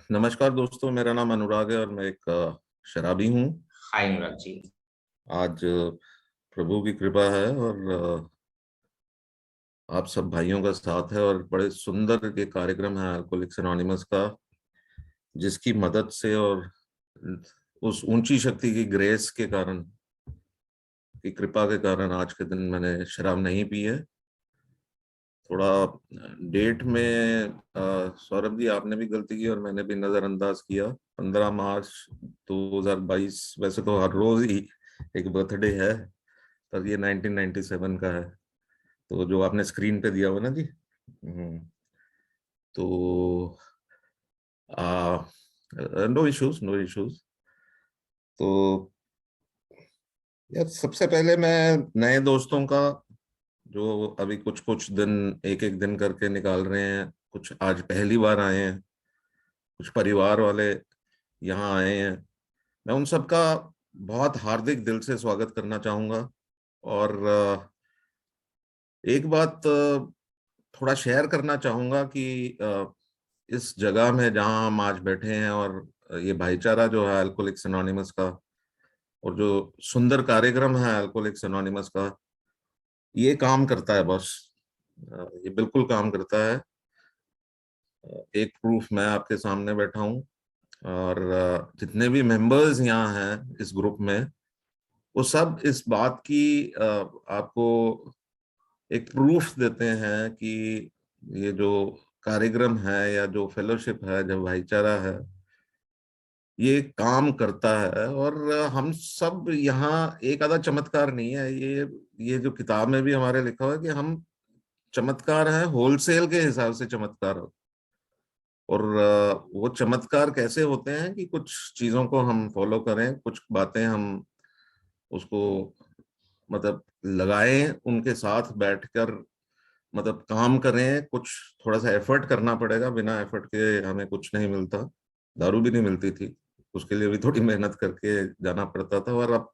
नमस्कार दोस्तों, मेरा नाम अनुराग है और मैं एक शराबी हूँ। हाय अनुराग जी। आज प्रभु की कृपा है और आप सब भाइयों का साथ है और बड़े सुंदर ये कार्यक्रम है अल्कोहलिक्स एनोनिमस का, जिसकी मदद से और उस ऊंची शक्ति की ग्रेस के कारण, की कृपा के कारण आज के दिन मैंने शराब नहीं पी है। थोड़ा डेट में सौरभ जी आपने भी गलती की और मैंने भी नजरअंदाज किया। 15 मार्च 2022 वैसे तो हर रोज ही एक बर्थडे है, पर ये 1997 का है। तो जो आपने स्क्रीन पे दिया हुआ ना जी। तो नो इश्यूज, नो इश्यूज। तो यार, सबसे पहले मैं नए दोस्तों का, जो अभी कुछ कुछ दिन, एक एक दिन करके निकाल रहे हैं, कुछ आज पहली बार आए हैं, कुछ परिवार वाले यहाँ आए हैं, मैं उन सबका बहुत हार्दिक दिल से स्वागत करना चाहूंगा। और एक बात थोड़ा शेयर करना चाहूंगा कि इस जगह में जहां हम आज बैठे हैं और ये भाईचारा जो है अल्कोहलिक्स एनोनिमस का, और जो सुंदर कार्यक्रम है अल्कोहलिक्स एनोनिमस का, ये काम करता है बॉस। ये बिल्कुल काम करता है। एक प्रूफ मैं आपके सामने बैठा हूँ, और जितने भी मेंबर्स यहाँ हैं इस ग्रुप में, वो सब इस बात की आपको एक प्रूफ देते हैं कि ये जो कार्यक्रम है या जो फेलोशिप है, जो भाईचारा है, ये काम करता है। और हम सब यहाँ एक आधा चमत्कार नहीं है, ये जो किताब में भी हमारे लिखा हुआ है कि हम चमत्कार है होलसेल के हिसाब से चमत्कार। और वो चमत्कार कैसे होते हैं कि कुछ चीजों को हम फॉलो करें, कुछ बातें हम उसको मतलब लगाएं, उनके साथ बैठकर मतलब काम करें। कुछ थोड़ा सा एफर्ट करना पड़ेगा, बिना एफर्ट के हमें कुछ नहीं मिलता। दारू भी नहीं मिलती थी, उसके लिए भी थोड़ी मेहनत करके जाना पड़ता था। और अब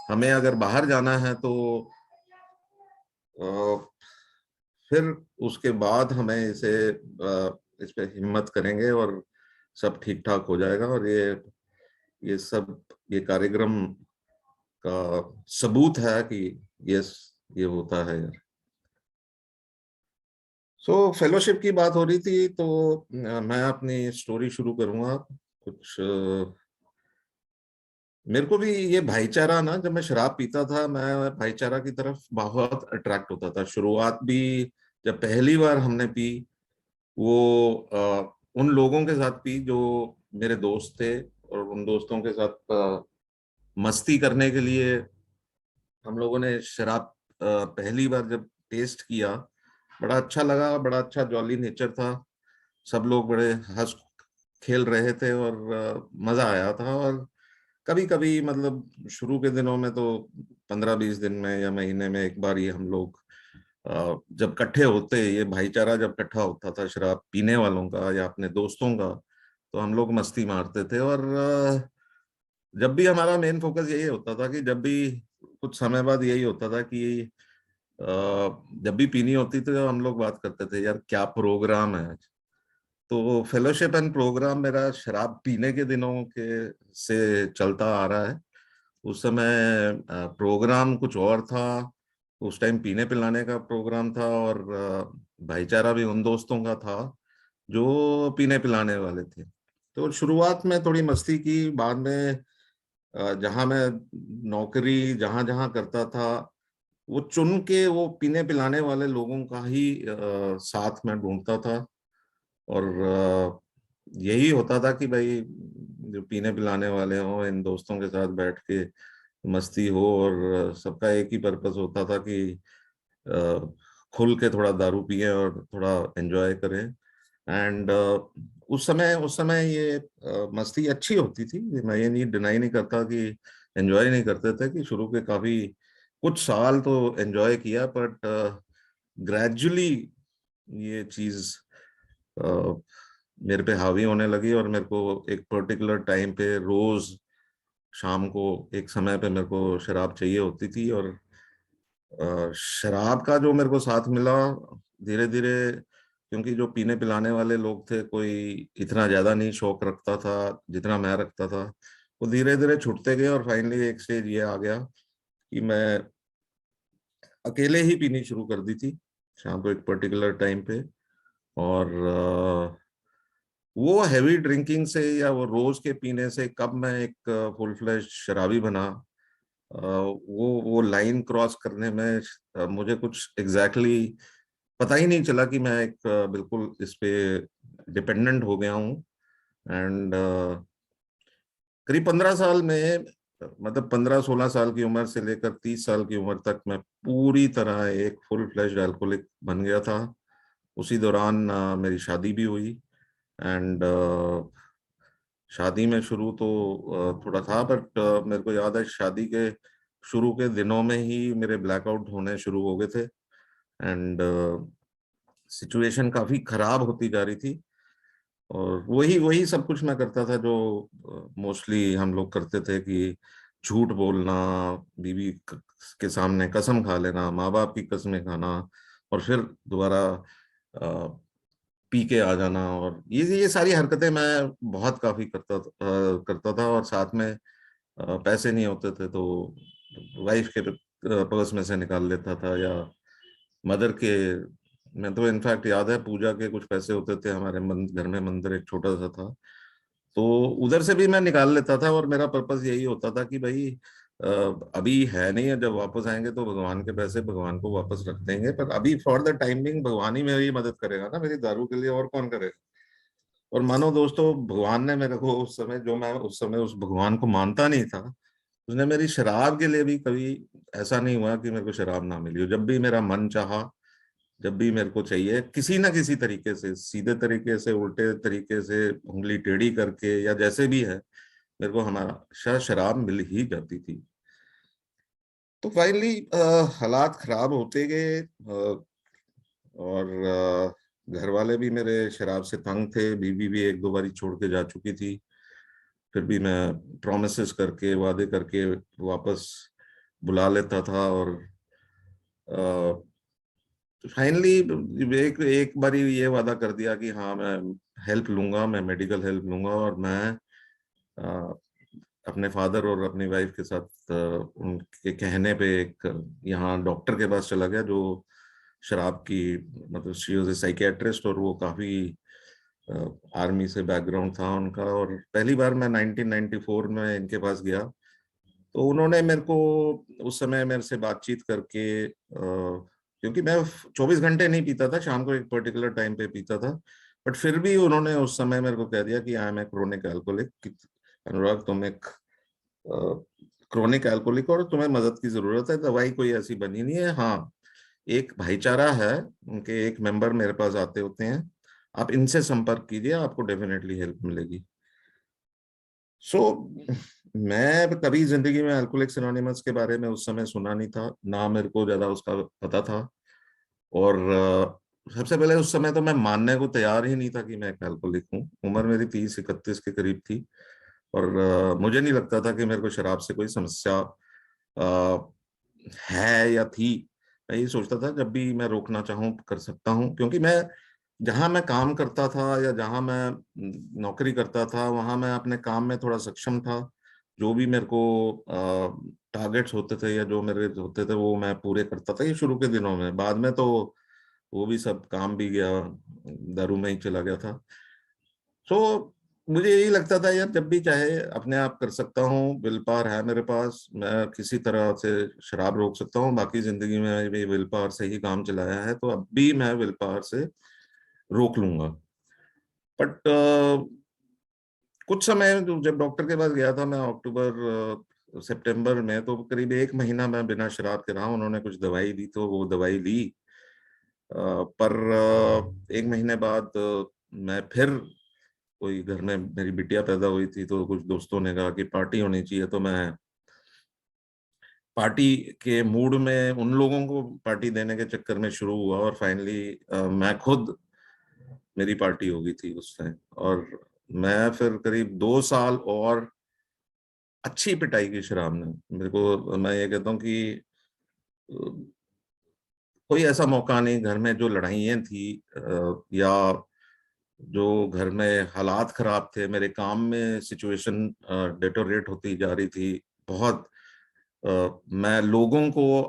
हमें अगर बाहर जाना है तो अ, फिर उसके बाद हमें इस पे हिम्मत करेंगे और सब ठीक ठाक हो जाएगा। और ये सब ये कार्यक्रम का सबूत है कि यस, ये होता है यार। फेलोशिप की बात हो रही थी तो मैं अपनी स्टोरी शुरू करूंगा। कुछ मेरे को भी ये भाईचारा ना, जब मैं शराब पीता था मैं भाईचारा की तरफ बहुत अट्रैक्ट होता था। शुरुआत भी जब पहली बार हमने पी, वो उन लोगों के साथ पी जो मेरे दोस्त थे, और उन दोस्तों के साथ मस्ती करने के लिए हम लोगों ने शराब पहली बार जब टेस्ट किया, बड़ा अच्छा लगा, बड़ा अच्छा जॉली नेचर था। सब लोग बड़े हंस खेल रहे थे और मजा आया था। और कभी कभी मतलब शुरू के दिनों में तो 15-20 दिन में या महीने में एक बार ये हम लोग जब इकट्ठे होते, ये भाईचारा जब इकट्ठा होता था शराब पीने वालों का या अपने दोस्तों का, तो हम लोग मस्ती मारते थे। और जब भी हमारा मेन फोकस यही होता था कि जब भी कुछ समय बाद यही होता था कि अ, जब भी पीनी होती थी तो हम लोग बात करते थे, यार क्या प्रोग्राम है आज। तो फेलोशिप एंड प्रोग्राम मेरा शराब पीने के दिनों के से चलता आ रहा है। उस समय प्रोग्राम कुछ और था। उस टाइम पीने पिलाने का प्रोग्राम था, और भाईचारा भी उन दोस्तों का था जो पीने पिलाने वाले थे। तो शुरुआत में थोड़ी मस्ती की, बाद में जहां मैं नौकरी जहां जहां करता था, वो चुन के वो पीने पिलाने वाले लोगों का ही साथ में ढूंढता था। और यही होता था कि भाई जो पीने पिलाने वाले हों, इन दोस्तों के साथ बैठ के मस्ती हो। और सबका एक ही पर्पस होता था कि अ, खुल के थोड़ा दारू पिए और थोड़ा एंजॉय करें। एंड उस समय ये मस्ती अच्छी होती थी। मैं ये नहीं डिनाई नहीं करता कि एंजॉय नहीं करते थे, कि शुरू के काफी कुछ साल तो एंजॉय किया, बट ग्रेजुअली ये चीज मेरे पे हावी होने लगी। और मेरे को एक पर्टिकुलर टाइम पे रोज शाम को एक समय पे मेरे को शराब चाहिए होती थी। और शराब का जो मेरे को साथ मिला, धीरे धीरे क्योंकि जो पीने पिलाने वाले लोग थे कोई इतना ज्यादा नहीं शौक रखता था जितना मैं रखता था। वो धीरे धीरे छूटते गए और फाइनली एक स्टेज ये आ गया कि मैं अकेले ही पीनी शुरू कर दी थी शाम को एक पर्टिकुलर टाइम पे। और वो हैवी ड्रिंकिंग से या वो रोज के पीने से कब मैं एक फुल फ्लेश शराबी बना, वो लाइन क्रॉस करने में मुझे कुछ एग्जैक्टली पता ही नहीं चला कि मैं एक बिल्कुल इस पे डिपेंडेंट हो गया हूँ। एंड करीब 15 साल में, मतलब 15-16 साल की उम्र से लेकर 30 साल की उम्र तक मैं पूरी तरह एक फुल फ्लेश्ड अल्कोहलिक बन गया था। उसी दौरान मेरी शादी भी हुई। एंड शादी में शुरू तो थोड़ा था, बट मेरे को याद है शादी के शुरू के दिनों में ही मेरे ब्लैकआउट होने शुरू हो गए थे। एंड सिचुएशन काफी खराब होती जा रही थी। और वही वही सब कुछ मैं करता था जो मोस्टली हम लोग करते थे कि झूठ बोलना, बीवी के सामने कसम खा लेना, माँ बाप की कसमें खाना, और फिर दोबारा पी के आ जाना। और ये सारी हरकतें मैं बहुत काफी करता था। और साथ में पैसे नहीं होते थे तो वाइफ के पर्स में से निकाल लेता था, या मदर के। मैं तो इनफैक्ट याद है पूजा के कुछ पैसे होते थे हमारे घर में, मंदिर एक छोटा सा था, तो उधर से भी मैं निकाल लेता था। और मेरा पर्पस यही होता था कि भाई अ, अभी है नहीं है, जब वापस आएंगे तो भगवान के पैसे भगवान को वापस रख देंगे, पर अभी फॉर द टाइमिंग भगवान ही मेरी मदद करेगा ना मेरी दारू के लिए, और कौन करेगा। और मानो दोस्तों, भगवान ने मेरे को उस समय, जो मैं उस समय उस भगवान को मानता नहीं था, उसने मेरी शराब के लिए भी कभी ऐसा नहीं हुआ कि मेरे को शराब ना मिली हो। जब भी मेरा मन चाहा, जब भी मेरे को चाहिए, किसी ना किसी तरीके से, सीधे तरीके से, उल्टे तरीके से, उंगली टेढ़ी करके, या जैसे भी है, मेरे को हमारा शराब मिल ही जाती थी। तो फाइनली हालात खराब होते गए। और घर वाले भी मेरे शराब से तंग थे, बीवी भी एक दो बारी छोड़ के जा चुकी थी। फिर भी मैं प्रोमिसेस करके, वादे करके वापस बुला लेता था। और फाइनली एक एक बारी ये वादा कर दिया कि हाँ मैं हेल्प लूंगा, मैं मेडिकल हेल्प लूंगा। और मैं अ, अपने फादर और अपनी वाइफ के साथ उनके कहने पे एक यहाँ डॉक्टर के पास चला गया, जो शराब की, मतलब शी वाज ए साइकियाट्रिस्ट, और वो काफी आर्मी से बैकग्राउंड था उनका। और पहली बार मैं 1994 में इनके पास गया, तो उन्होंने मेरे को उस समय मेरे से बातचीत करके, क्योंकि मैं 24 घंटे नहीं पीता था, शाम को एक पर्टिकुलर टाइम पे पीता था, बट फिर भी उन्होंने उस समय मेरे को कह दिया कि I am a chronic alcoholic, Anurag तुम एक क्रोनिक अल्कोहलिक और तुम्हें मदद की जरूरत है, दवाई कोई ऐसी बनी नहीं है। हाँ, एक भाईचारा है, उनके एक मेंबर मेरे पास आते होते हैं, आप इनसे संपर्क कीजिए, आपको डेफिनेटली हेल्प मिलेगी। सो मैं कभी जिंदगी में अल्कोहलिक्स एनोनिमस के बारे में उस समय सुना नहीं था, ना मेरे को ज्यादा उसका पता था। और सबसे पहले उस समय तो मैं मानने को तैयार ही नहीं था कि मैं एक अल्कोहलिक हूँ। उम्र मेरी 30-31 के करीब थी। और मुझे नहीं लगता था कि मेरे को शराब से कोई समस्या अ, है या थी। मैं ये सोचता था जब भी मैं रोकना चाहूँ कर सकता हूँ, क्योंकि मैं जहाँ मैं काम करता था या जहाँ मैं नौकरी करता था, वहाँ मैं अपने काम में थोड़ा सक्षम था। जो भी मेरे को टारगेट्स होते थे या जो मेरे होते थे वो मैं पूरे करता था, ये शुरू के दिनों में। बाद में तो वो भी सब काम भी गया, दारू में ही चला गया था। तो मुझे यही लगता था यार, जब भी चाहे अपने आप कर सकता हूँ, विल पावर है मेरे पास, मैं किसी तरह से शराब रोक सकता हूँ। बाकी जिंदगी में भी विल पावर से ही काम चलाया है, तो अब भी मैं विल पावर से रोक लूंगा। बट कुछ समय जब डॉक्टर के पास गया था मैं, अक्टूबर सितंबर में, तो करीब एक महीना मैं बिना शराब के रहा। उन्होंने कुछ दवाई दी तो वो दवाई ली। पर एक महीने बाद मैं फिर, कोई घर में मेरी बिटिया पैदा हुई थी, तो कुछ दोस्तों ने कहा कि पार्टी होनी चाहिए, तो मैं पार्टी के मूड में उन लोगों को पार्टी देने के चक्कर में शुरू हुआ। और फाइनली मैं खुद, मेरी पार्टी हो गई थी उस टाइम। और मैं फिर करीब 2 साल और अच्छी पिटाई की शराब ने मेरे को, मैं ये कहता हूँ कि कोई ऐसा मौका नहीं, घर में जो लड़ाइयाँ थी या जो घर में हालात खराब थे, मेरे काम में सिचुएशन डेटोरेट होती जा रही थी बहुत। मैं लोगों को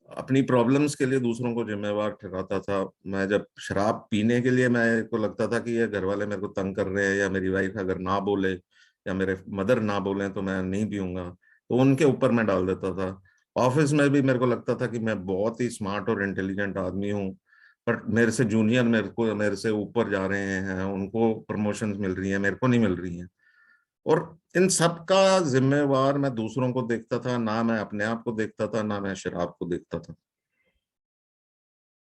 अपनी प्रॉब्लम्स के लिए दूसरों को जिम्मेवार ठहराता था। मैं जब शराब पीने के लिए, मेरे को लगता था कि ये घर वाले मेरे को तंग कर रहे हैं, या मेरी वाइफ अगर ना बोले या मेरे मदर ना बोले तो मैं नहीं पीऊंगा, तो उनके ऊपर मैं डाल देता था। ऑफिस में भी मेरे को लगता था कि मैं बहुत ही स्मार्ट और इंटेलिजेंट आदमी हूँ, पर मेरे से जूनियर मेरे से ऊपर जा रहे हैं, उनको प्रमोशंस मिल रही हैं, मेरे को नहीं मिल रही हैं। और इन सब का जिम्मेवार मैं दूसरों को देखता था, ना मैं अपने आप को देखता था, ना मैं शराब को देखता था।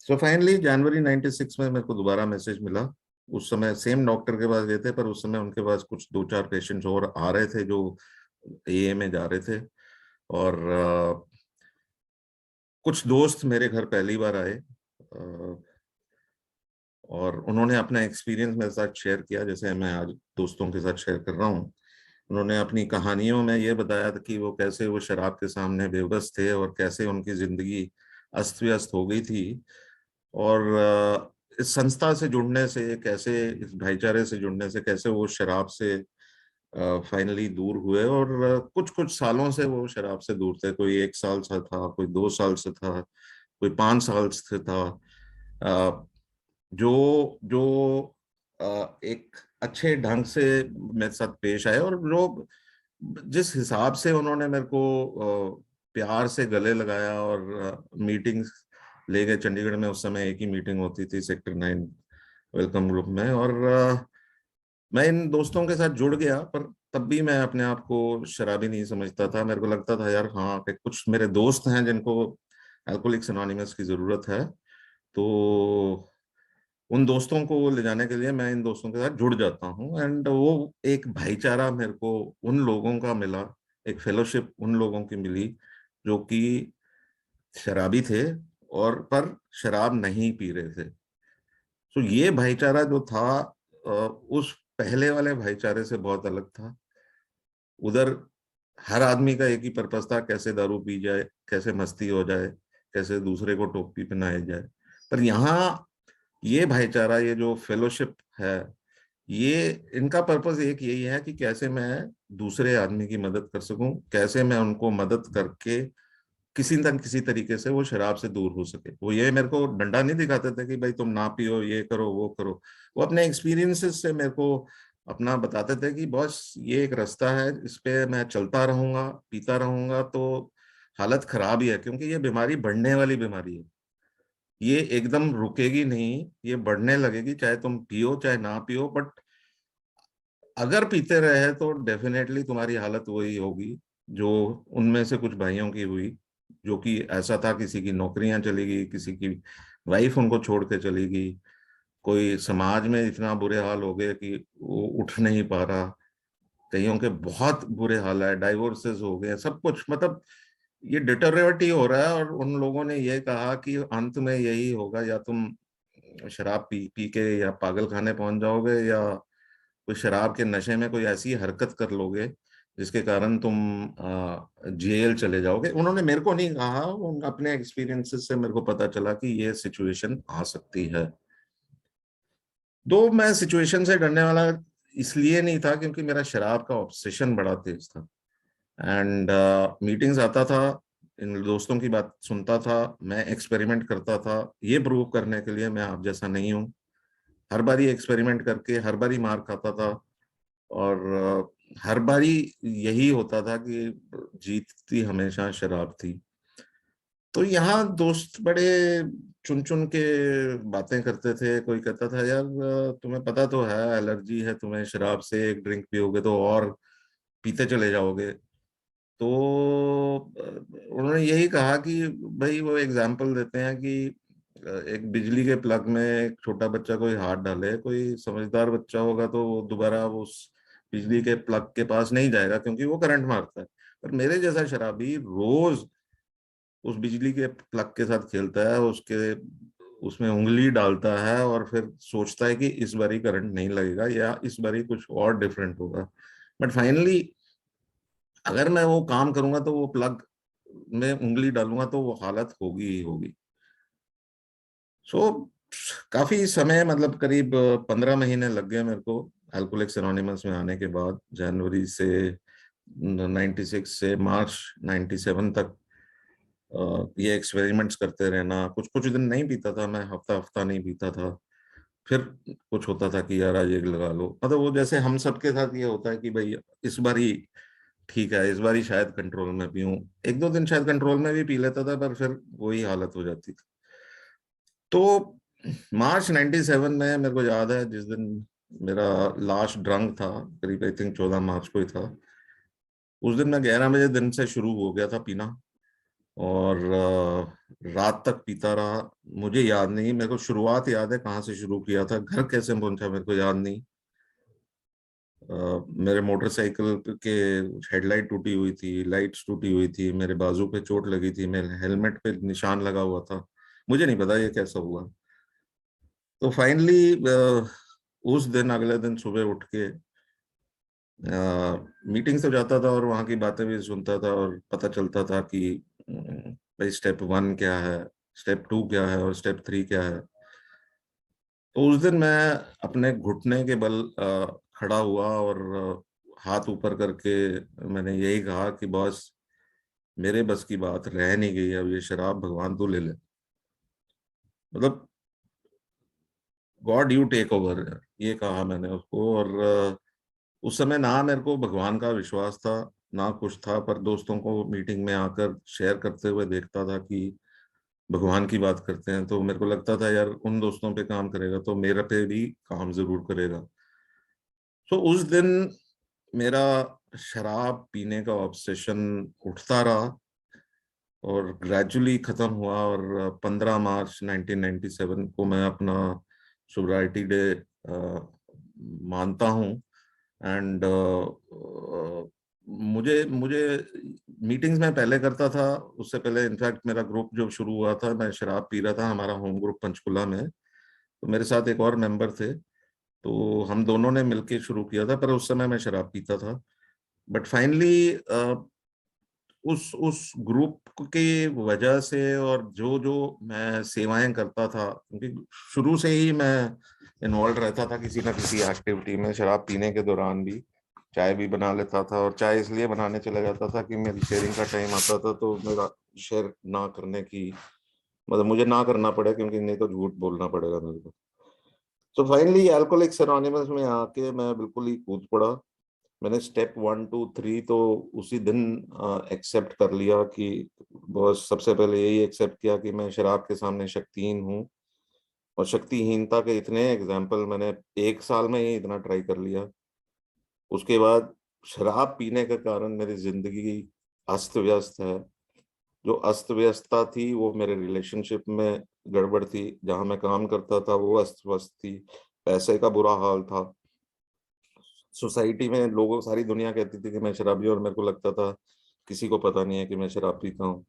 सो फाइनली जनवरी 96 में मेरे को दोबारा मैसेज मिला। उस समय सेम डॉक्टर के पास गए थे, पर उस समय उनके पास कुछ दो चार पेशेंट्स और आ रहे थे जो एए में जा रहे थे। और कुछ दोस्त मेरे घर पहली बार आए, और उन्होंने अपना एक्सपीरियंस मेरे साथ शेयर किया, जैसे मैं आज दोस्तों के साथ शेयर कर रहा हूँ। उन्होंने अपनी कहानियों में ये बताया था कि वो कैसे वो शराब के सामने बेबस थे, और कैसे उनकी जिंदगी अस्त व्यस्त हो गई थी। और इस संस्था से जुड़ने से कैसे, इस भाईचारे से जुड़ने से कैसे वो शराब से फाइनली दूर हुए। और कुछ कुछ सालों से वो शराब से दूर थे। कोई 1 साल से था, कोई 2 साल से था, कोई 5 साल से था। अ, जो जो एक अच्छे ढंग से मेरे साथ पेश आए, और जो जिस हिसाब से उन्होंने मेरे को प्यार से गले लगाया, और मीटिंग्स ले गए चंडीगढ़ में। उस समय एक ही मीटिंग होती थी सेक्टर 9 वेलकम ग्रुप में। और मैं इन दोस्तों के साथ जुड़ गया, पर तब भी मैं अपने आप को शराबी नहीं समझता था। मेरे को लगता था यार हाँ कि कुछ मेरे दोस्त हैं जिनको अल्कोहलिक्स एनोनिमस की जरूरत है, तो उन दोस्तों को ले जाने के लिए मैं इन दोस्तों के साथ जुड़ जाता हूँ। एंड वो एक भाईचारा मेरे को उन लोगों का मिला, एक फेलोशिप उन लोगों की मिली जो कि शराबी थे, और पर शराब नहीं पी रहे थे। तो ये भाईचारा जो था उस पहले वाले भाईचारे से बहुत अलग था। उधर हर आदमी का एक ही पर्पस था, कैसे दारू पी जाए, कैसे मस्ती हो जाए, कैसे दूसरे को टोपी पहनाया जाए। पर यहाँ ये भाईचारा, ये जो फेलोशिप है, ये इनका पर्पस एक यही है कि कैसे मैं दूसरे आदमी की मदद कर सकूं, कैसे मैं उनको मदद करके किसी न किसी तरीके से वो शराब से दूर हो सके। वो ये मेरे को डंडा नहीं दिखाते थे कि भाई तुम ना पियो, ये करो वो करो। वो अपने एक्सपीरियंसेस से मेरे को अपना बताते थे कि बॉस ये एक रास्ता है, इस पे मैं चलता रहूंगा, पीता रहूंगा तो हालत खराब ही है, क्योंकि ये बीमारी बढ़ने वाली बीमारी है। ये एकदम रुकेगी नहीं, ये बढ़ने लगेगी, चाहे तुम पियो चाहे ना पियो। बट अगर पीते रहे तो डेफिनेटली तुम्हारी हालत वही होगी जो उनमें से कुछ भाइयों की हुई, जो कि ऐसा था किसी की नौकरियां चली गई, किसी की वाइफ उनको छोड़ के चली गई, कोई समाज में इतना बुरे हाल हो गए कि वो उठ नहीं पा रहा, कईयों के बहुत बुरे हाल है, डाइवोर्सेस हो गए, सब कुछ मतलब ये डिटोरेट ही हो रहा है। और उन लोगों ने ये कहा कि अंत में यही होगा, या तुम शराब पी पी के या पागल खाने पहुंच जाओगे, या कोई शराब के नशे में कोई ऐसी हरकत कर लोगे जिसके कारण तुम जेल चले जाओगे। उन्होंने मेरे को नहीं कहा, अपने एक्सपीरियंसेस से मेरे को पता चला कि ये सिचुएशन आ सकती है। दो मैं सिचुएशन से डरने वाला इसलिए नहीं था क्योंकि मेरा शराब का ऑब्सेशन बड़ा तेज था। एंड मीटिंग्स आता था, इन दोस्तों की बात सुनता था, मैं एक्सपेरिमेंट करता था ये प्रूव करने के लिए मैं आप जैसा नहीं हूँ। हर बारी एक्सपेरिमेंट करके हर बारी मार खाता था, और हर बारी यही होता था कि जीतती हमेशा शराब थी। तो यहाँ दोस्त बड़े चुन चुन के बातें करते थे। कोई कहता था यार तुम्हें पता तो है एलर्जी है तुम्हें शराब से, एक ड्रिंक पियोगे तो और पीते चले जाओगे। तो उन्होंने यही कहा कि भाई वो एग्जाम्पल देते हैं कि एक बिजली के प्लग में एक छोटा बच्चा कोई हाथ डाले, कोई समझदार बच्चा होगा तो वो दोबारा उस बिजली के प्लग के पास नहीं जाएगा क्योंकि वो करंट मारता है। पर मेरे जैसा शराबी रोज उस बिजली के प्लग के साथ खेलता है, उसके उसमें उंगली डालता है, और फिर सोचता है कि इस बारी करंट नहीं लगेगा या इस बारी कुछ और डिफरेंट होगा। बट फाइनली अगर मैं वो काम करूंगा तो वो प्लग में उंगली डालूंगा तो वो हालत होगी ही होगी। सो काफी समय, मतलब करीब 15 महीने लग गए मेरे को अल्कोहलिक्स एनोनिमस में आने के बाद। जनवरी से 96 से मार्च 97 तक ये एक्सपेरिमेंट्स करते रहना। कुछ कुछ दिन नहीं पीता था मैं, हफ्ता हफ्ता नहीं पीता था। फिर कुछ होता था कि यार आज एक लगा लो, मतलब वो जैसे हम सबके साथ ये होता है कि भाई इस बार ही ठीक है, इस बार ही शायद कंट्रोल में पीऊं। एक दो दिन शायद कंट्रोल में भी पी लेता था, पर फिर वही हालत हो जाती थी। तो मार्च 97 में मेरे को याद है जिस दिन मेरा लास्ट ड्रंक था, करीब आई थिंक 14 मार्च को ही था। उस दिन मैं 11 बजे दिन से शुरू हो गया था पीना, और रात तक पीता रहा। मुझे याद नहीं, मेरे को शुरुआत याद है कहाँ से शुरू किया था, घर कैसे पहुंचा मेरे को याद नहीं। मेरे मोटरसाइकिल के हेडलाइट टूटी हुई थी, लाइट्स टूटी हुई थी, मेरे बाजू पे चोट लगी थी, मेरे हेलमेट पे निशान लगा हुआ था। मुझे नहीं पता ये कैसा हुआ। तो फाइनली उस दिन, अगले दिन सुबह उठ के मीटिंग से जाता था और वहाँ की बातें भी सुनता था, और पता चलता था कि भाई स्टेप 1 क्या है, स्टेप 2 क्या है, और स्टेप 3 क्या है। तो उस दिन मैं अपने घुटने के बल खड़ा हुआ और हाथ ऊपर करके मैंने यही कहा कि बॉस, मेरे बस की बात रह नहीं गई, अब ये शराब भगवान तू ले ले, मतलब गॉड यू टेक ओवर, ये कहा मैंने उसको। और उस समय ना मेरे को भगवान का विश्वास था, ना कुछ था, पर दोस्तों को मीटिंग में आकर शेयर करते हुए देखता था कि भगवान की बात करते हैं, तो मेरे को लगता था यार उन दोस्तों पे काम करेगा तो मेरे पे भी काम जरूर करेगा। तो उस दिन मेरा शराब पीने का ऑब्सेशन उठता रहा और ग्रेजुअली खत्म हुआ, और 15 मार्च 1997 को मैं अपना सोब्राइटी डे मानता हूँ। एंड मुझे मुझे मीटिंग्स में पहले करता था, उससे पहले इनफैक्ट मेरा ग्रुप जो शुरू हुआ था, मैं शराब पी रहा था, हमारा होम ग्रुप पंचकुला में, तो मेरे साथ एक और मेंबर थे, तो हम दोनों ने मिलके शुरू किया था, पर उस समय मैं शराब पीता था। बट फाइनली उस ग्रुप की वजह से, और जो जो मैं सेवाएं करता था, क्योंकि शुरू से ही मैं इन्वॉल्व रहता था किसी ना किसी एक्टिविटी में, शराब पीने के दौरान भी चाय भी बना लेता था, और चाय इसलिए बनाने चला जाता था कि मेरी शेयरिंग का टाइम आता था तो मेरा शेयर ना करने की, मतलब मुझे ना करना पड़े, क्योंकि नहीं तो झूठ बोलना पड़ेगा मेरे को। तो फाइनली अल्कोहलिक्स एनोनिमस में आके मैं बिल्कुल ही कूद पड़ा। मैंने स्टेप 1 2 3 तो उसी दिन एक्सेप्ट कर लिया कि बस, सबसे पहले यही एक्सेप्ट किया कि मैं शराब के सामने शक्तिहीन हूँ, और शक्तिहीनता के इतने एग्जाम्पल मैंने एक साल में ही इतना ट्राई कर लिया। उसके बाद शराब पीने के कारण मेरी जिंदगी अस्त व्यस्त है। जो अस्त व्यस्तता थी वो मेरे रिलेशनशिप में गड़बड़ थी, जहां मैं काम करता था वो अस्त व्यस्त थी, पैसे का बुरा हाल था, सोसाइटी में लोगों, सारी दुनिया कहती थी कि मैं शराबी हूं, और मेरे को लगता था किसी को पता नहीं है कि मैं शराब पीता हूँ।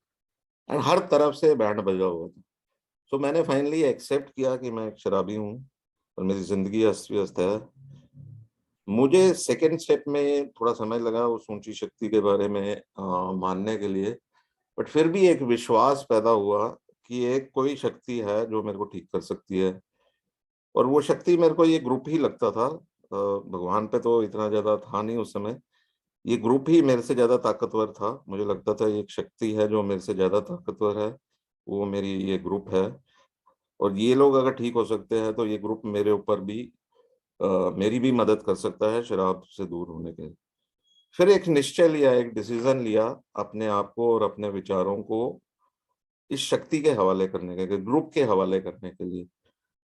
एंड हर तरफ से बैंड बजा हुआ था। सो मैंने फाइनली एक्सेप्ट किया कि मैं एक शराबी हूँ और मेरी जिंदगी अस्त व्यस्त है। मुझे सेकेंड स्टेप में थोड़ा समय लगा उस ऊंची शक्ति के बारे में मानने के लिए, बट फिर भी एक विश्वास पैदा हुआ कि एक कोई शक्ति है जो मेरे को ठीक कर सकती है। और वो शक्ति, मेरे को ये ग्रुप ही लगता था, भगवान पे तो इतना ज्यादा था नहीं उस समय, ये ग्रुप ही मेरे से ज्यादा ताकतवर था। मुझे लगता था एक शक्ति है जो मेरे से ज्यादा ताकतवर है, वो मेरी ये ग्रुप है। और ये लोग अगर ठीक हो सकते हैं तो ये ग्रुप मेरे ऊपर भी मेरी भी मदद कर सकता है शराब से दूर होने के। फिर एक निश्चय लिया, एक डिसीजन लिया अपने आप को और अपने विचारों को इस शक्ति के हवाले करने के, ग्रुप के हवाले करने के लिए।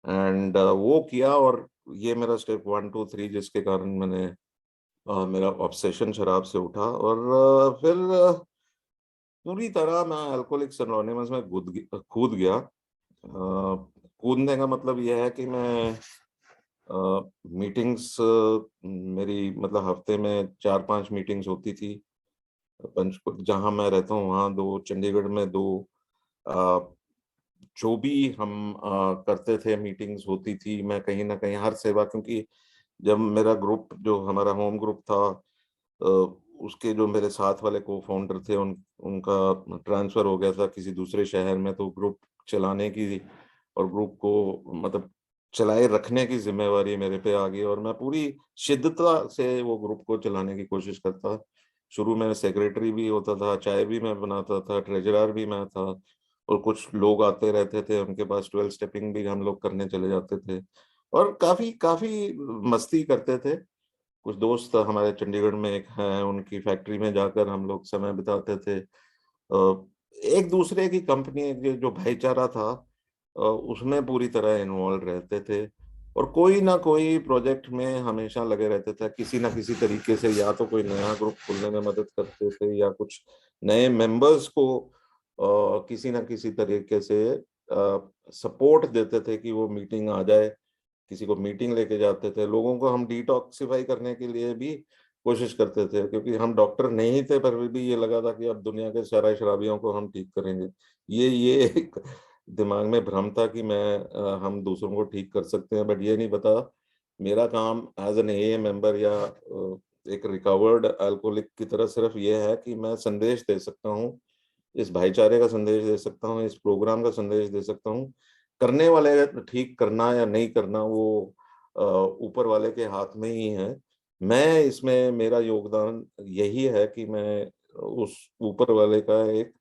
एंड वो किया, और ये मेरा स्टेप 1 2 3 जिसके कारण मैंने मेरा ऑब्सेशन शराब से उठा, और फिर पूरी तरह मैं अल्कोहलिक्स एनोनिमस में कूद गया। कूदने का मतलब यह है कि मैं मीटिंग्स, मेरी मतलब हफ्ते में 4 5 मीटिंग्स होती थी। पंचकुला जहाँ मैं रहता हूँ वहाँ 2, चंडीगढ़ में 2, अ, जो भी हम करते थे, मीटिंग्स होती थी, मैं कहीं ना कहीं हर सेवा, क्योंकि जब मेरा ग्रुप, जो हमारा होम ग्रुप था, उसके जो मेरे साथ वाले को फाउंडर थे उनका ट्रांसफर हो गया था किसी दूसरे शहर में, तो ग्रुप चलाने की और ग्रुप को मतलब चलाए रखने की जिम्मेवारी मेरे पे आ गई, और मैं पूरी शिद्दता से वो ग्रुप को चलाने की कोशिश करता। शुरू में सेक्रेटरी भी होता था, चाय भी मैं बनाता था, ट्रेजरर भी मैं था, और कुछ लोग आते रहते थे, उनके पास 12 स्टेपिंग भी हम लोग करने चले जाते थे, और काफी काफी मस्ती करते थे। कुछ दोस्त हमारे चंडीगढ़ में एक हैं, उनकी फैक्ट्री में जाकर हम लोग समय बिताते थे। एक दूसरे की कंपनी जो भाईचारा था उसमें पूरी तरह इन्वॉल्व रहते थे, और कोई ना कोई प्रोजेक्ट में हमेशा लगे रहते थे, किसी ना किसी तरीके से या तो कोई नया ग्रुप खोलने में मदद करते थे, या कुछ नए मेंबर्स को किसी ना किसी तरीके से सपोर्ट देते थे कि वो मीटिंग आ जाए। किसी को मीटिंग लेके जाते थे, लोगों को हम डिटॉक्सिफाई करने के लिए भी कोशिश करते थे, क्योंकि हम डॉक्टर नहीं थे, पर भी ये लगा था कि अब दुनिया के सारे शराबियों को हम ठीक करेंगे। ये एक दिमाग में भ्रम था कि हम दूसरों को ठीक कर सकते हैं, बट ये नहीं पता मेरा काम एज एन ए मेंबर या एक रिकवर्ड अल्कोहलिक की तरह सिर्फ ये है कि मैं संदेश दे सकता हूँ, इस भाईचारे का संदेश दे सकता हूँ, इस प्रोग्राम का संदेश दे सकता हूँ। करने वाले ठीक करना या नहीं करना वो ऊपर वाले के हाथ में ही है। मैं इसमें मेरा योगदान यही है कि मैं उस ऊपर वाले का एक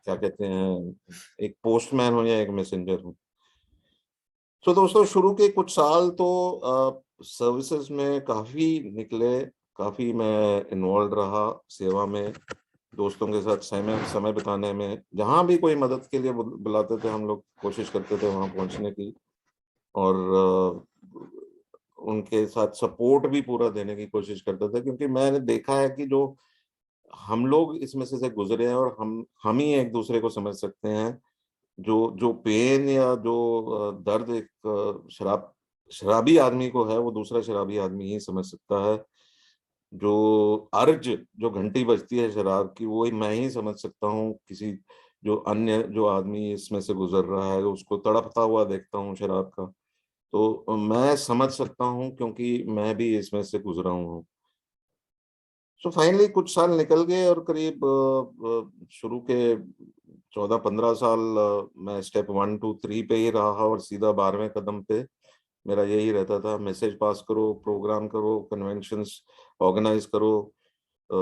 क्या कहते हैं, एक पोस्टमैन हूँ या एक मैसेंजर हूँ। तो दोस्तों शुरू के कुछ साल तो सर्विसेज में काफी निकले, काफी मैं इन्वॉल्व रहा सेवा में, दोस्तों के साथ समय समय बिताने में, जहाँ भी कोई मदद के लिए बुलाते थे हम लोग कोशिश करते थे वहां पहुंचने की, और उनके साथ सपोर्ट भी पूरा देने की कोशिश करते थे, क्योंकि मैंने देखा है कि जो हम लोग इसमें से गुजरे हैं, और हम ही एक दूसरे को समझ सकते हैं। जो जो पेन या जो दर्द एक शराबी आदमी को है, वो दूसरा शराबी आदमी ही समझ सकता है। जो अर्ज, जो घंटी बजती है शराब की, वो मैं ही समझ सकता हूँ। किसी जो अन्य जो आदमी इसमें से गुजर रहा है, उसको तड़पता हुआ देखता हूँ शराब का, तो मैं समझ सकता हूँ, क्योंकि मैं भी इसमें से गुजरा हूँ। सो फाइनली कुछ साल निकल गए, और करीब शुरू के 14-15 साल मैं स्टेप 1 2 3 पे ही रहा, और सीधा 12वें कदम पे मेरा यही रहता था, मैसेज पास करो, प्रोग्राम करो, कन्वेंशंस ऑर्गेनाइज करो। अ,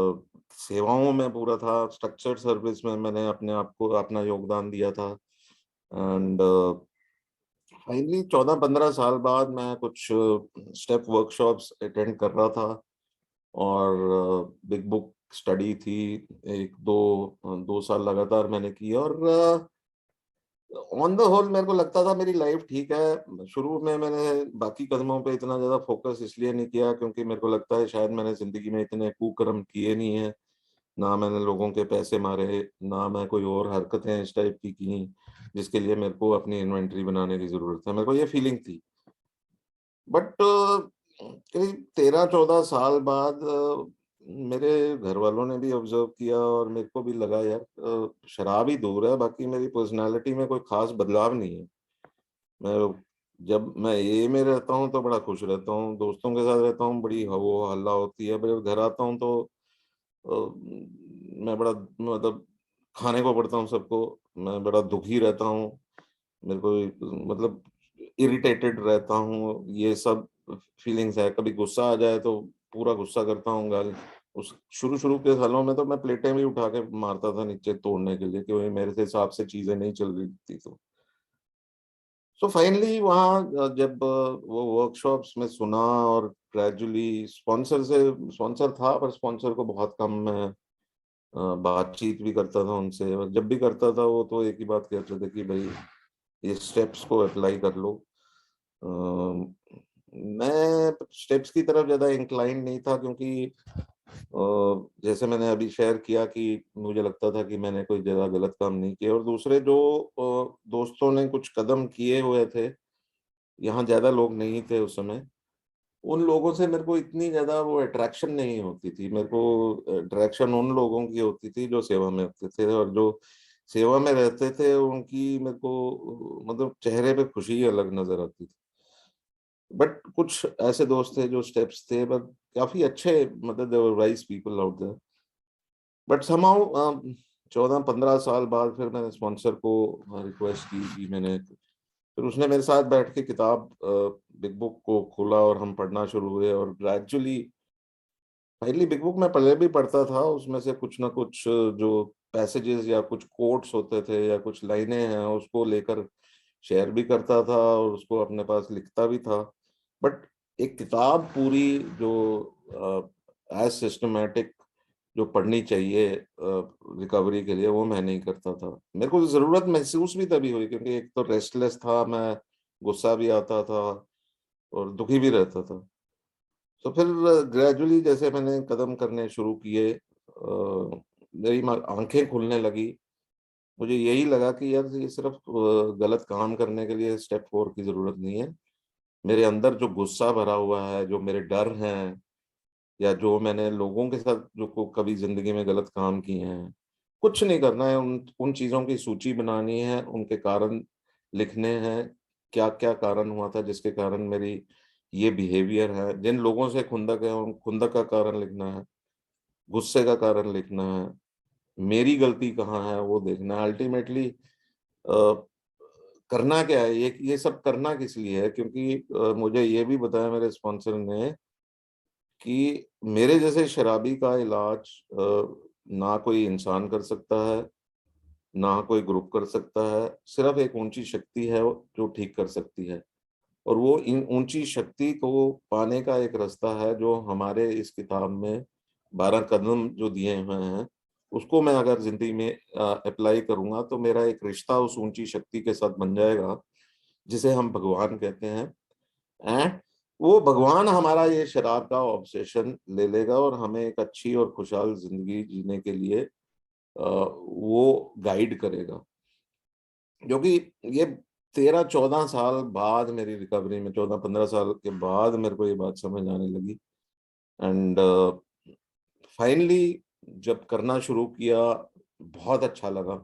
सेवाओं में पूरा था, स्ट्रक्चर्ड सर्विस में मैंने अपने आप को अपना योगदान दिया था। एंड फाइनली 14-15 साल बाद मैं कुछ स्टेप वर्कशॉप्स अटेंड कर रहा था, और बिग बुक स्टडी थी, 1 2 2 साल लगातार मैंने की, और ऑन द होल मेरे को लगता था मेरी लाइफ ठीक है। शुरू में मैंने बाकी कदमों पे इतना ज्यादा फोकस इसलिए नहीं किया, क्योंकि मेरे को लगता है शायद मैंने जिंदगी में इतने कुकर्म किए नहीं है, ना मैंने लोगों के पैसे मारे, ना मैं कोई और हरकतें इस टाइप की जिसके लिए मेरे को अपनी इन्वेंटरी बनाने की जरूरत है। मेरे को ये फीलिंग थी। बट करीब 13-14 साल बाद मेरे घर वालों ने भी ऑब्जर्व किया, और मेरे को भी लगा यार शराब ही दूर है, बाकी मेरी पर्सनालिटी में कोई खास बदलाव नहीं है। मैं जब मैं ए में रहता हूँ तो बड़ा खुश रहता हूँ, दोस्तों के साथ रहता हूँ, बड़ी हो हल्ला होती है, पर जब घर आता हूँ तो मैं बड़ा मतलब खाने को पड़ता हूँ सबको, मैं बड़ा दुखी रहता हूँ, मेरे को मतलब इरिटेटेड रहता हूँ, ये सब फीलिंग्स है। कभी गुस्सा आ जाए तो पूरा गुस्सा करता हूँ, गाल उस शुरू शुरू के सालों में तो मैं प्लेटें भी उठा के मारता था नीचे तोड़ने के लिए, क्योंकि मेरे से हिसाब से चीजें नहीं चल रही थी। तो सो फाइनली वहाँ जब वो वर्कशॉप्स में सुना, और ग्रेजुअली स्पॉन्सर था, पर स्पॉन्सर को बहुत कम मैं बातचीत भी करता था उनसे, और जब भी करता था वो तो एक ही बात कहते थे कि भाई ये स्टेप्स को अप्लाई कर लो। मैं स्टेप्स की तरफ ज्यादा इंक्लाइन नहीं था, क्योंकि जैसे मैंने अभी शेयर किया कि मुझे लगता था कि मैंने कोई ज्यादा गलत काम नहीं किया, और दूसरे जो दोस्तों ने कुछ कदम किए हुए थे, यहाँ ज्यादा लोग नहीं थे उस समय, उन लोगों से मेरे को इतनी ज्यादा वो अट्रैक्शन नहीं होती थी। मेरे को अट्रैक्शन उन लोगों की होती थी जो सेवा में होते थे, और जो सेवा में रहते थे उनकी मेरे को मतलब चेहरे पे खुशी ही अलग नजर आती थी। बट कुछ ऐसे दोस्त थे जो स्टेप्स थे, बट काफी अच्छे, मतलब there were wise people out there. But somehow 14-15 साल बाद फिर मैंने स्पॉन्सर को रिक्वेस्ट की कि मैंने, फिर उसने मेरे साथ बैठ के किताब बिग बुक को खोला और हम पढ़ना शुरू हुए, और ग्रेजुअली फाइनली बिग बुक मैं पहले भी पढ़ता था, उसमें से कुछ ना कुछ जो पैसेजेस या कुछ कोट्स होते थे या कुछ लाइनें हैं उसको लेकर शेयर भी करता था और उसको अपने पास लिखता भी था। बट एक किताब पूरी जो एज सिस्टमेटिक जो पढ़नी चाहिए रिकवरी के लिए, वो मैं नहीं करता था। मेरे को जरूरत महसूस भी तभी हुई क्योंकि एक तो रेस्टलेस था मैं, गुस्सा भी आता था और दुखी भी रहता था। तो फिर ग्रेजुअली जैसे मैंने कदम करने शुरू किए, मेरी आंखें खुलने लगी। मुझे यही लगा कि यार ये सिर्फ गलत काम करने के लिए स्टेप 4 की जरूरत नहीं है। मेरे अंदर जो गुस्सा भरा हुआ है, जो मेरे डर हैं, या जो मैंने लोगों के साथ जो को कभी जिंदगी में गलत काम किए हैं, कुछ नहीं करना है। उन उन चीजों की सूची बनानी है, उनके कारण लिखने हैं, क्या क्या कारण हुआ था जिसके कारण मेरी ये बिहेवियर है। जिन लोगों से खुंदक है उन खुंदक का कारण लिखना है, गुस्से का कारण लिखना है, मेरी गलती कहाँ है वो देखना है। अल्टीमेटली करना क्या है, ये सब करना किस लिए है, क्योंकि मुझे ये भी बताया मेरे स्पॉन्सर ने कि मेरे जैसे शराबी का इलाज ना कोई इंसान कर सकता है, ना कोई ग्रुप कर सकता है। सिर्फ एक ऊंची शक्ति है जो ठीक कर सकती है, और वो इन ऊंची शक्ति को पाने का एक रास्ता है जो हमारे इस किताब में 12 कदम जो दिए हुए हैं, उसको मैं अगर जिंदगी में अप्लाई करूंगा तो मेरा एक रिश्ता उस ऊंची शक्ति के साथ बन जाएगा, जिसे हम भगवान कहते हैं। एंड वो भगवान हमारा ये शराब का ऑब्सेशन ले लेगा और हमें एक अच्छी और खुशहाल जिंदगी जीने के लिए वो गाइड करेगा। जो कि ये 13-14 साल बाद मेरी रिकवरी में, 14-15 साल के बाद मेरे को ये बात समझ आने लगी। एंड फाइनली जब करना शुरू किया, बहुत अच्छा लगा।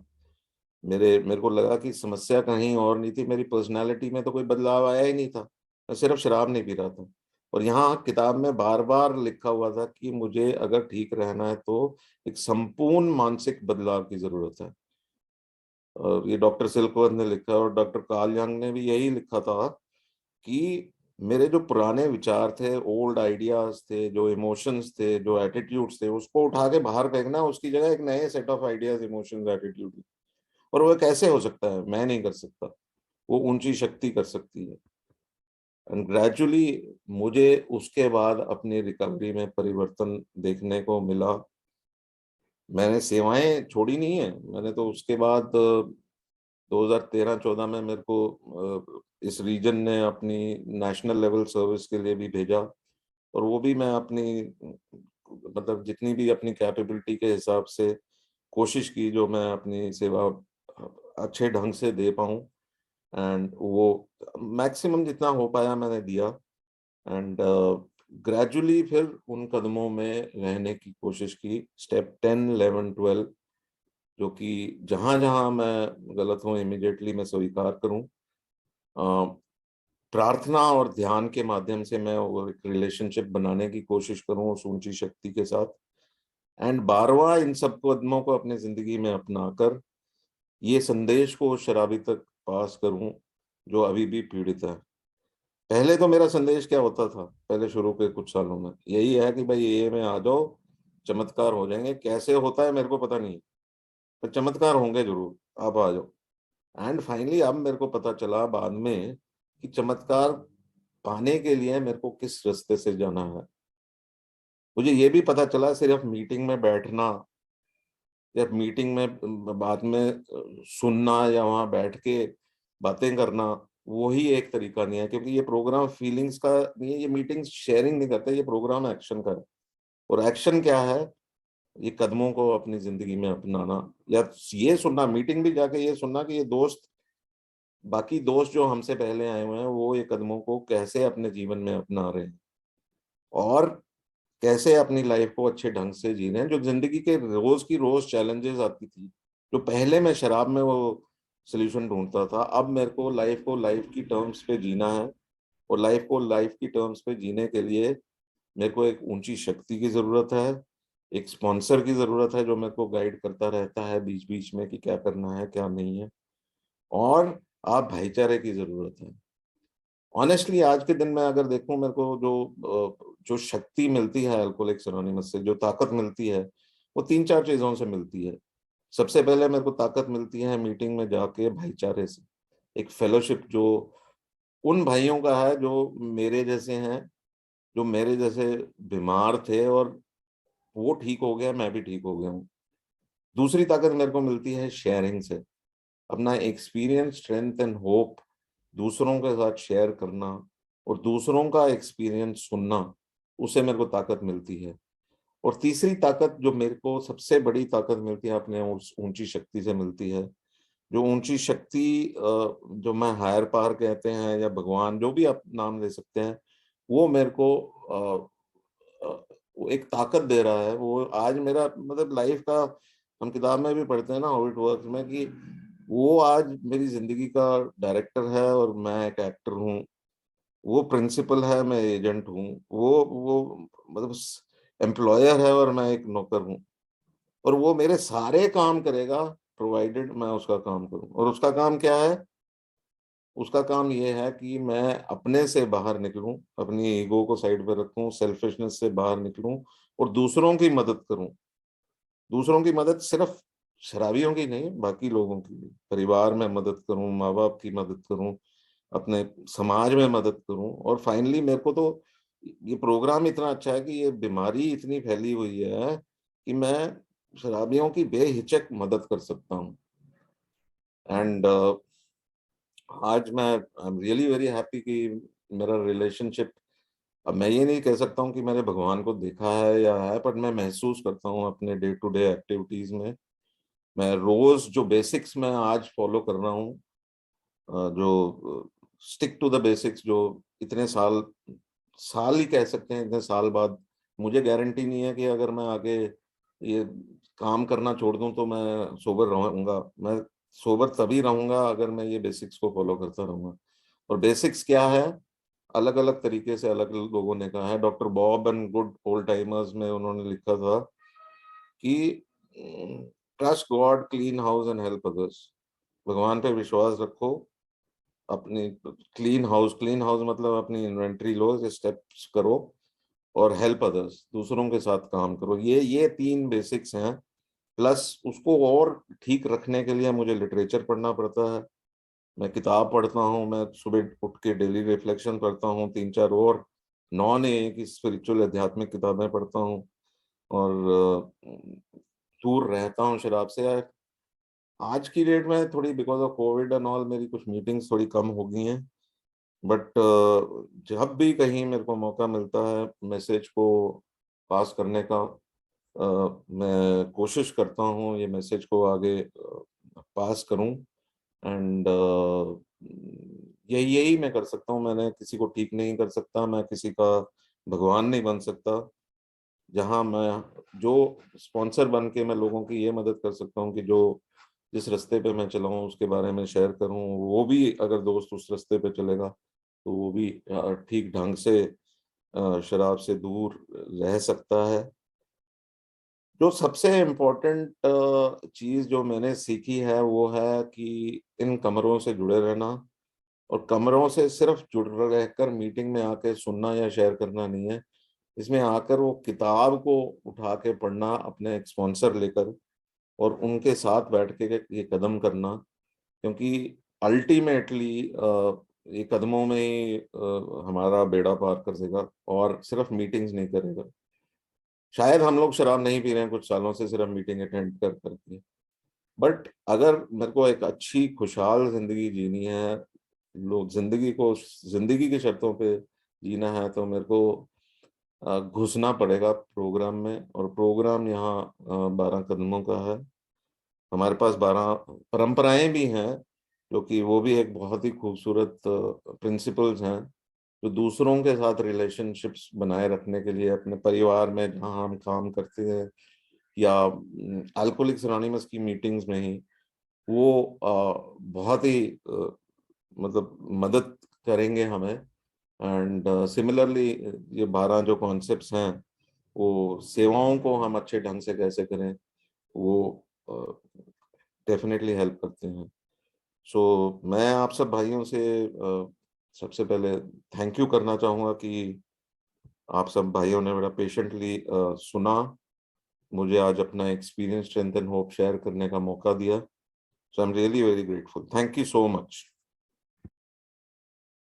मेरे को लगा कि समस्या कहीं और नहीं थी, मेरी पर्सनालिटी में तो कोई बदलाव आया ही नहीं था। मैं सिर्फ शराब नहीं पी रहा था। और यहाँ किताब में बार बार लिखा हुआ था कि मुझे अगर ठीक रहना है तो एक संपूर्ण मानसिक बदलाव की जरूरत है। और ये डॉक्टर सिल्कवर्थ ने लिखा और डॉक्टर कार्ल यंग ने भी यही लिखा था कि मेरे जो पुराने विचार थे, ओल्ड आइडियाज थे, जो इमोशंस थे, जो एटीट्यूड्स थे, उसको उठा के बाहर फेंकना, उसकी जगह एक नए set of ideas, emotions, attitude. और वो कैसे हो सकता है, मैं नहीं कर सकता, वो ऊंची शक्ति कर सकती है। एंड ग्रेजुअली मुझे उसके बाद अपनी रिकवरी में परिवर्तन देखने को मिला। मैंने सेवाएं छोड़ी नहीं है, मैंने तो उसके बाद 2013-14 में मेरे को इस रीजन ने अपनी नेशनल लेवल सर्विस के लिए भी भेजा, और वो भी मैं अपनी मतलब जितनी भी अपनी कैपेबिलिटी के हिसाब से कोशिश की जो मैं अपनी सेवा अच्छे ढंग से दे पाऊं। एंड वो मैक्सिमम जितना हो पाया मैंने दिया। एंड ग्रेजुअली फिर उन कदमों में रहने की कोशिश की, स्टेप 10, 11, 12, जो कि जहां जहां मैं गलत हूं इमिडिएटली मैं स्वीकार करूं। अ, प्रार्थना और ध्यान के माध्यम से मैं वो एक रिलेशनशिप बनाने की कोशिश करूं उस ऊंची शक्ति के साथ। एंड 12वां, इन सब कदमों को अपनी जिंदगी में अपनाकर ये संदेश को उस शराबी तक पास करूं जो अभी भी पीड़ित है। पहले तो मेरा संदेश क्या होता था, पहले शुरू के कुछ सालों में यही है कि भाई ये में आ जाओ, चमत्कार हो जाएंगे। कैसे होता है मेरे को पता नहीं, पर चमत्कार होंगे जरूर, आप आ जाओ। एंड फाइनली अब मेरे को पता चला बाद में कि चमत्कार पाने के लिए मेरे को किस रास्ते से जाना है। मुझे ये भी पता चला सिर्फ मीटिंग में बैठना या मीटिंग में बाद में सुनना या वहां बैठ के बातें करना, वो ही एक तरीका नहीं है। क्योंकि ये प्रोग्राम फीलिंग्स का नहीं है, ये मीटिंग शेयरिंग नहीं करते, ये प्रोग्राम एक्शन का है। और एक्शन क्या है, ये कदमों को अपनी जिंदगी में अपनाना, या ये सुनना, मीटिंग भी जाके ये सुनना कि ये दोस्त, बाकी दोस्त जो हमसे पहले आए हुए हैं वो ये कदमों को कैसे अपने जीवन में अपना रहे हैं, और कैसे अपनी लाइफ को अच्छे ढंग से जी रहे हैं। जो जिंदगी के रोज की रोज चैलेंजेस आती थी, जो पहले मैं शराब में वो सोल्यूशन ढूंढता था, अब मेरे को लाइफ की टर्म्स पे जीना है और लाइफ को लाइफ की टर्म्स पे जीने के लिए मेरे को एक ऊंची शक्ति की जरूरत है, एक स्पॉन्सर की जरूरत है जो मेरे को गाइड करता रहता है बीच बीच में कि क्या करना है क्या नहीं है, और आप भाईचारे की जरूरत है। ऑनेस्टली आज के दिन में अगर देखूं, मेरे को जो शक्ति मिलती है अल्कोहलिक्स एनोनिमस से, जो ताकत मिलती है, वो तीन चार चीजों से मिलती है। सबसे पहले मेरे को ताकत मिलती है मीटिंग में जाके भाईचारे से, एक फेलोशिप जो उन भाइयों का है जो मेरे जैसे हैं, जो मेरे जैसे बीमार थे और वो ठीक हो गया, मैं भी ठीक हो गया हूँ। दूसरी ताकत मेरे को मिलती है शेयरिंग से, अपना एक्सपीरियंस, स्ट्रेंथ एंड होप दूसरों के साथ शेयर करना और दूसरों का एक्सपीरियंस सुनना, उससे मेरे को ताकत मिलती है। और तीसरी ताकत जो मेरे को सबसे बड़ी ताकत मिलती है अपने उस ऊंची शक्ति से मिलती है। जो ऊंची शक्ति जो मैं हायर पावर कहते हैं या भगवान, जो भी आप नाम ले सकते हैं, वो मेरे को वो एक ताकत दे रहा है। वो आज मेरा मतलब लाइफ का, हम किताब में भी पढ़ते हैं ना हाउ इट वर्क्स में, कि वो आज मेरी जिंदगी का डायरेक्टर है और मैं एक एक्टर हूँ। वो प्रिंसिपल है, मैं एजेंट हूँ। वो मतलब एम्प्लॉयर है और मैं एक नौकर हूँ। और वो मेरे सारे काम करेगा प्रोवाइडेड मैं उसका काम करूँ। और उसका काम क्या है? उसका काम ये है कि मैं अपने से बाहर निकलूं, अपनी ईगो को साइड पर रखूं, सेल्फिशनेस से बाहर निकलूं और दूसरों की मदद करूं। दूसरों की मदद सिर्फ शराबियों की नहीं, बाकी लोगों की भी। परिवार में मदद करूं, माँ बाप की मदद करूं, अपने समाज में मदद करूं। और फाइनली मेरे को तो ये प्रोग्राम इतना अच्छा है कि ये बीमारी इतनी फैली हुई है कि मैं शराबियों की बेहिचक मदद कर सकता हूँ। एंड आज मैं आई एम रियली वेरी हैप्पी कि मेरा रिलेशनशिप, अब मैं ये नहीं कह सकता हूँ कि मैंने भगवान को देखा है या है, पर मैं महसूस करता हूँ अपने डे टू डे एक्टिविटीज में। मैं रोज जो बेसिक्स मैं आज फॉलो कर रहा हूँ, जो स्टिक टू द बेसिक्स, जो इतने साल, साल ही कह सकते हैं, इतने साल बाद मुझे गारंटी नहीं है कि अगर मैं आगे ये काम करना छोड़ दूं तो मैं सोबर रहूंगा। मैं सोबर तभी रहूंगा अगर मैं ये बेसिक्स को फॉलो करता रहूंगा। और बेसिक्स क्या है? अलग अलग तरीके से अलग अलग लोगों ने कहा है। Doctor Bob and good old timers में उन्होंने लिखा था कि trust God, clean house and help others. भगवान पे विश्वास रखो, अपनी क्लीन हाउस, क्लीन हाउस मतलब अपनी इन्वेंट्री लो, स्टेप्स करो, और हेल्प अदर्स, दूसरों के साथ काम करो। ये तीन बेसिक्स हैं। प्लस उसको और ठीक रखने के लिए मुझे लिटरेचर पढ़ना पड़ता है। मैं किताब पढ़ता हूँ, मैं सुबह उठ के डेली रिफ्लेक्शन करता हूँ, तीन चार और नॉन ए की स्पिरिचुअल आध्यात्मिक किताबें पढ़ता हूँ, और दूर रहता हूँ शराब से। आज की डेट में थोड़ी because of Covid and all मेरी कुछ मीटिंग्स थोड़ी कम हो गई हैं, बट जब भी कहीं मेरे को मौका मिलता है मैसेज को पास करने का, मैं कोशिश करता हूँ ये मैसेज को आगे पास करूँ। एंड यही यही मैं कर सकता हूँ। मैंने किसी को ठीक नहीं कर सकता, मैं किसी का भगवान नहीं बन सकता। जहाँ मैं जो स्पॉन्सर बन के मैं लोगों की ये मदद कर सकता हूँ कि जो जिस रास्ते पे मैं चला हूँ उसके बारे में शेयर करूँ, वो भी अगर दोस्त उस रास्ते पे चलेगा तो वो भी ठीक ढंग से शराब से दूर रह सकता है। जो सबसे इम्पोर्टेंट चीज जो मैंने सीखी है वो है कि इन कमरों से जुड़े रहना, और कमरों से सिर्फ जुड़ रहकर मीटिंग में आके सुनना या शेयर करना नहीं है। इसमें आकर वो किताब को उठा के पढ़ना, अपने एक स्पॉन्सर लेकर, और उनके साथ बैठ के ये कदम करना। क्योंकि अल्टीमेटली ये कदमों में ही हमारा बेड़ा पार कर देगा, और सिर्फ मीटिंग्स नहीं करेगा। शायद हम लोग शराब नहीं पी रहे हैं कुछ सालों से सिर्फ मीटिंग अटेंड कर करके, बट अगर मेरे को एक अच्छी खुशहाल जिंदगी जीनी है, लोग जिंदगी को जिंदगी की शर्तों पे जीना है, तो मेरे को घुसना पड़ेगा प्रोग्राम में। और प्रोग्राम यहाँ 12 कदमों का है। हमारे पास 12 परंपराएं भी हैं, जो कि वो भी एक बहुत ही खूबसूरत प्रिंसिपल्स हैं, जो दूसरों के साथ रिलेशनशिप्स बनाए रखने के लिए अपने परिवार में जहाँ हम काम करते हैं, या अल्कोहलिक्स एनोनिमस की मीटिंग्स में ही, वो बहुत ही मतलब मदद करेंगे हमें। एंड सिमिलरली ये 12 जो कॉन्सेप्ट्स हैं वो सेवाओं को हम अच्छे ढंग से कैसे करें वो डेफिनेटली हेल्प करते हैं। सो मैं आप सब भाइयों से सबसे पहले थैंक यू करना चाहूँगा कि आप सब भाइयों ने बड़ा पेशेंटली सुना, मुझे आज अपना experience strength and hope share करने का मौका दिया। So I am really very grateful. Thank you so much.